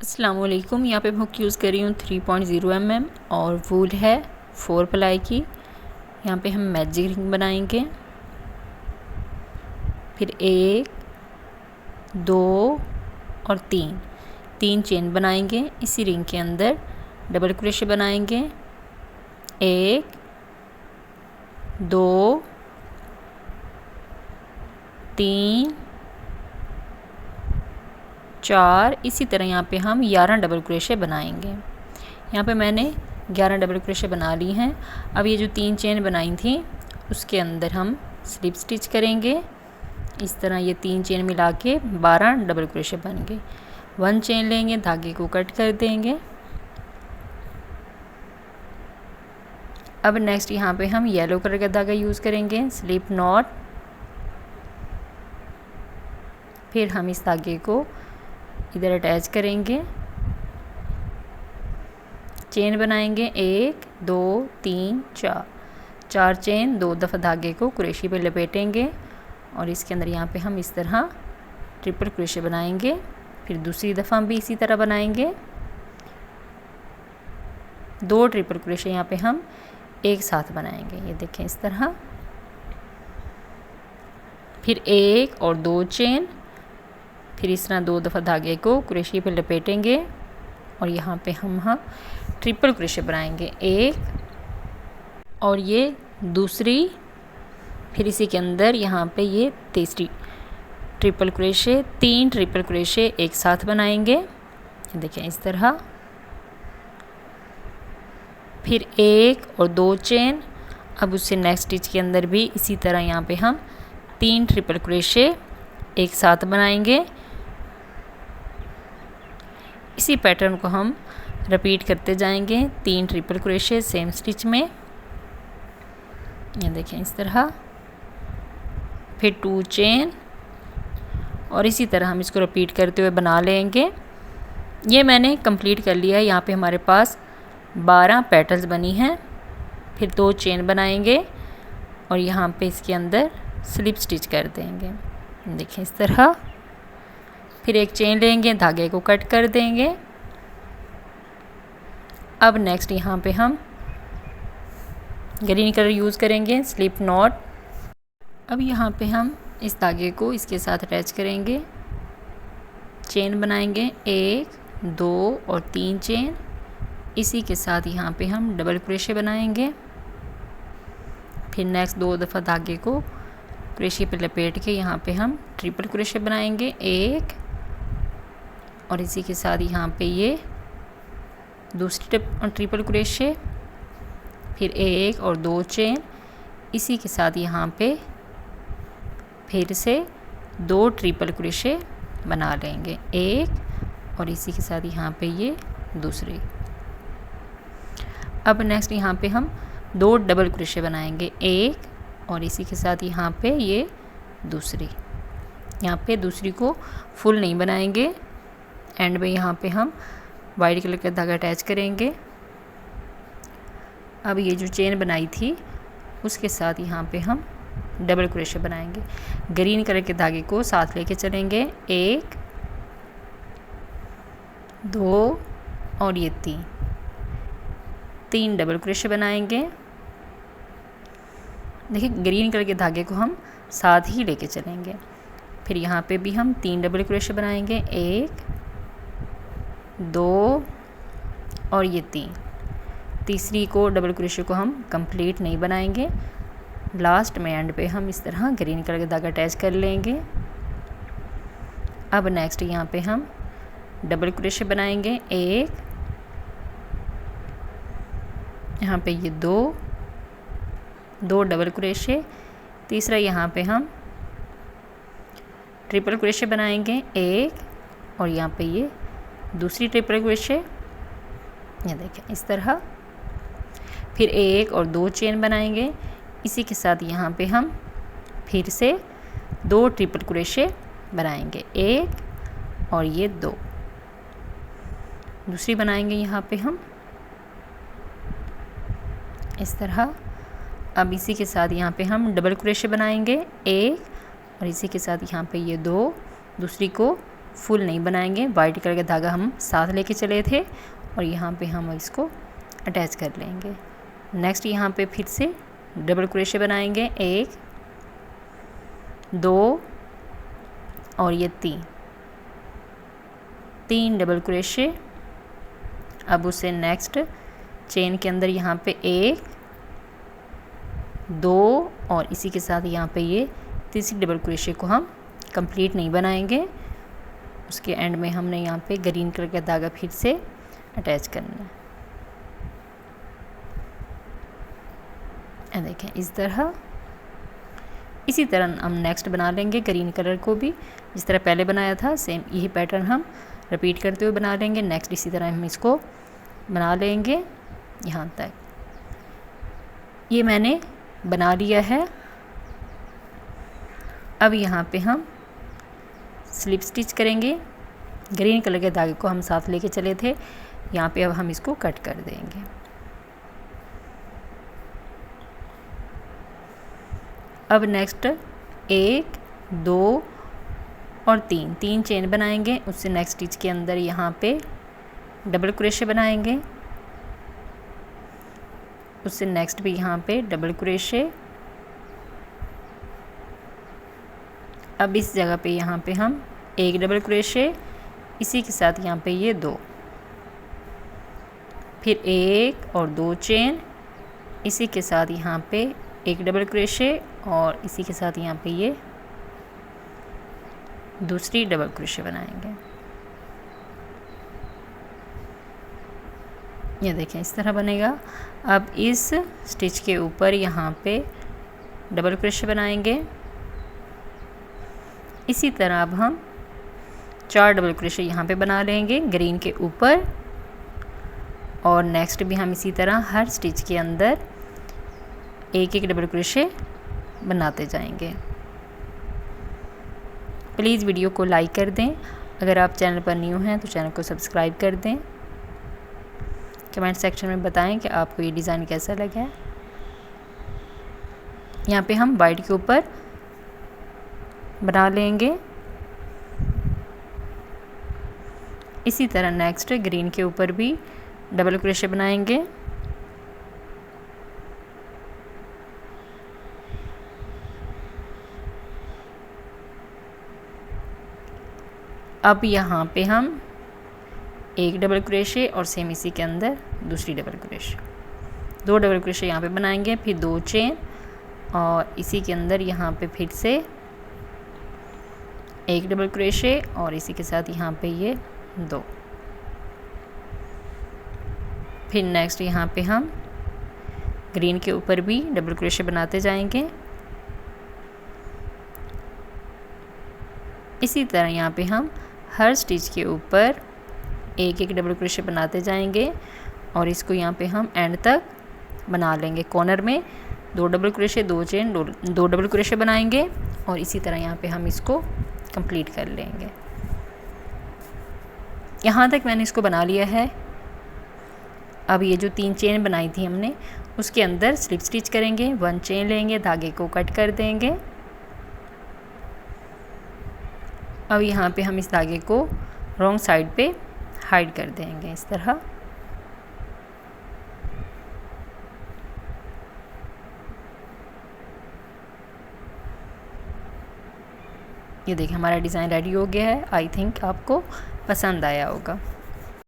अस्सलाम वालेकुम। यहाँ पे मैं हुक यूज़ कर रही हूँ 3.0 mm और वूल है 4 प्लाई की। यहाँ पे हम मैजिक रिंग बनाएंगे। फिर 1, 2 और 3 चेन बनाएंगे। इसी रिंग के अंदर डबल क्रोशे बनाएंगे। 1, 2, 3, 4। इसी तरह यहाँ पे हम 11 डबल क्रोशे बनाएंगे। यहाँ पे मैंने 11 डबल क्रोशे बना ली हैं। अब ये जो 3 चेन बनाई थी उसके अंदर हम स्लिप स्टिच करेंगे। इस तरह ये 3 चेन मिला के 12 डबल क्रोशे बन गए। 1 चेन लेंगे, धागे को कट कर देंगे। अब नेक्स्ट यहाँ पे हम येलो कलर का धागा यूज़ करेंगे, स्लिप नॉट। फिर हम इस धागे को इधर अटैच करेंगे, चेन बनाएंगे 1, 2, 3, 4 चेन। 2 दफ़ा धागे को क्रोशे पे लपेटेंगे और इसके अंदर यहाँ पे हम इस तरह ट्रिपल क्रोशे बनाएंगे। फिर दूसरी दफ़ा भी इसी तरह बनाएंगे। 2 ट्रिपल क्रोशे यहाँ पे हम एक साथ बनाएंगे, ये देखें इस तरह। फिर 1 और 2 चेन। फिर इस तरह 2 दफ़ा धागे को क्रोशे पे लपेटेंगे और यहाँ पे हम ट्रिपल क्रोशे बनाएंगे, 1 और ये दूसरी। फिर इसी के अंदर यहाँ पे ये तीसरी ट्रिपल क्रोशे। 3 ट्रिपल क्रोशे एक साथ बनाएंगे, देखें इस तरह। फिर 1 और 2 चेन। अब उससे नेक्स्ट स्टिच के अंदर भी इसी तरह यहाँ पे हम 3 ट्रिपल क्रोशे एक साथ बनाएंगे। इसी पैटर्न को हम रिपीट करते जाएंगे, 3 ट्रिपल क्रोशे सेम स्टिच में, ये देखें इस तरह। फिर 2 चेन और इसी तरह हम इसको रिपीट करते हुए बना लेंगे। ये मैंने कंप्लीट कर लिया है। यहाँ पे हमारे पास 12 पेटल्स बनी हैं। फिर 2 चेन बनाएंगे और यहाँ पे इसके अंदर स्लिप स्टिच कर देंगे, देखें इस तरह। फिर 1 चेन लेंगे, धागे को कट कर देंगे। अब नेक्स्ट यहाँ पे हम ग्रीन कलर यूज़ करेंगे, स्लिप नॉट। अब यहाँ पे हम इस धागे को इसके साथ अटैच करेंगे, चेन बनाएंगे 1, 2 और 3 चेन। इसी के साथ यहाँ पे हम डबल क्रोशे बनाएंगे। फिर नेक्स्ट 2 दफ़ा धागे को क्रोशे पे लपेट के यहाँ पे हम ट्रिपल क्रोशे बनाएंगे, 1 और इसी के साथ यहाँ पे ये दूसरी ट्रिपल क्रोशे। फिर 1 और 2 चेन। इसी के साथ यहाँ पे फिर से 2 ट्रिपल क्रोशे बना लेंगे, 1 और इसी के साथ यहाँ पे ये दूसरी। अब नेक्स्ट यहाँ पे हम 2 डबल क्रोशे बनाएंगे, 1 और इसी के साथ यहाँ पे ये दूसरी। यहाँ पे दूसरी को फुल नहीं बनाएंगे, एंड में यहाँ पे हम वाइट कलर का धागा अटैच करेंगे। अब ये जो चेन बनाई थी उसके साथ यहाँ पे हम डबल क्रोशे बनाएंगे। ग्रीन कलर के धागे को साथ लेके चलेंगे, 1, 2 और ये 3 डबल क्रोशे बनाएंगे। देखिए ग्रीन कलर के धागे को हम साथ ही लेके चलेंगे। फिर यहाँ पे भी हम 3 डबल क्रोशे बनाएंगे, 1, 2 और ये 3। तीसरी को डबल क्रोशे को हम कंप्लीट नहीं बनाएंगे, लास्ट में एंड पे हम इस तरह ग्रीन कलर का धागा अटैच कर लेंगे। अब नेक्स्ट यहाँ पे हम डबल क्रोशे बनाएंगे, 1, यहाँ पे ये 2 डबल क्रोशे। तीसरा यहाँ पे हम ट्रिपल क्रोशे बनाएंगे, 1 और यहाँ पे ये दूसरी ट्रिपल क्रोशे, ये देखें इस तरह। फिर 1 और 2 चेन बनाएंगे। इसी के साथ यहाँ पे हम फिर से 2 ट्रिपल क्रोशे बनाएंगे, 1 और ये 2। दूसरी बनाएंगे यहाँ पे हम इस तरह। अब इसी के साथ यहाँ पे हम डबल क्रोशे बनाएंगे, 1 और इसी के साथ यहाँ पे ये 2। दूसरी को फुल नहीं बनाएंगे, वाइट कलर का धागा हम साथ लेके चले थे और यहाँ पे हम इसको अटैच कर लेंगे। नेक्स्ट यहाँ पे फिर से डबल क्रोशे बनाएंगे, 1 2 और ये 3 डबल क्रोशे। अब उसे नेक्स्ट चेन के अंदर यहाँ पे 1 2 और इसी के साथ यहाँ पे ये तीसरी डबल क्रोशे को हम कंप्लीट नहीं बनाएंगे, उसके एंड में हमने यहाँ पे ग्रीन कलर का धागा फिर से अटैच करना है। देखें इस तरह, इसी तरह हम नेक्स्ट बना लेंगे ग्रीन कलर को भी, जिस तरह पहले बनाया था सेम यही पैटर्न हम रिपीट करते हुए बना लेंगे। नेक्स्ट इसी तरह हम इसको बना लेंगे यहाँ तक। ये मैंने बना लिया है। अब यहाँ पे हम स्लिप स्टिच करेंगे। ग्रीन कलर के धागे को हम साथ लेके चले थे, यहाँ पे अब हम इसको कट कर देंगे। अब नेक्स्ट 1 2 और 3 चेन बनाएंगे। उससे नेक्स्ट स्टिच के अंदर यहाँ पे डबल क्रोशे बनाएंगे, उससे नेक्स्ट भी यहाँ पे डबल क्रोशे। अब इस जगह पे यहाँ पे हम 1 डबल क्रोशे, इसी के साथ यहाँ पे ये 2, फिर 1 और 2 चेन, इसी के साथ यहाँ पे 1 डबल क्रोशे और इसी के साथ यहाँ पे ये दूसरी डबल क्रोशे बनाएंगे। ये देखें इस तरह बनेगा। अब इस स्टिच के ऊपर यहाँ पे डबल क्रोशे बनाएंगे। इसी तरह अब हम 4 डबल क्रोशे यहाँ पे बना लेंगे ग्रीन के ऊपर, और नेक्स्ट भी हम इसी तरह हर स्टिच के अंदर 1 डबल क्रोशे बनाते जाएंगे। प्लीज़ वीडियो को लाइक कर दें, अगर आप चैनल पर न्यू हैं तो चैनल को सब्सक्राइब कर दें। कमेंट सेक्शन में बताएं कि आपको ये डिज़ाइन कैसा लगा है। यहाँ पे हम वाइट के ऊपर बना लेंगे। इसी तरह नेक्स्ट ग्रीन के ऊपर भी डबल क्रोशे बनाएंगे। अब यहाँ पे हम 1 डबल क्रोशे और सेम इसी के अंदर दूसरी डबल क्रोशे, 2 डबल क्रोशे यहाँ पे बनाएंगे, फिर 2 चेन और इसी के अंदर यहाँ पे फिर से 1 डबल क्रोशे और इसी के साथ यहाँ पे ये 2। फिर नेक्स्ट यहाँ पे हम ग्रीन के ऊपर भी डबल क्रोशे बनाते जाएंगे। इसी तरह यहाँ पे हम हर स्टिच के ऊपर 1 डबल क्रोशे बनाते जाएंगे और इसको यहाँ पे हम एंड तक बना लेंगे। कॉर्नर में 2 double crochet, 2 chain, 2 double crochet बनाएंगे और इसी तरह यहाँ पे हम इसको कंप्लीट कर लेंगे। यहाँ तक मैंने इसको बना लिया है। अब ये जो 3 चेन बनाई थी हमने, उसके अंदर स्लिप स्टिच करेंगे, 1 चेन लेंगे, धागे को कट कर देंगे। अब यहाँ पे हम इस धागे को रॉन्ग साइड पे हाइड कर देंगे इस तरह। ये देखिए हमारा डिज़ाइन रेडी हो गया है। आई थिंक आपको पसंद आया होगा।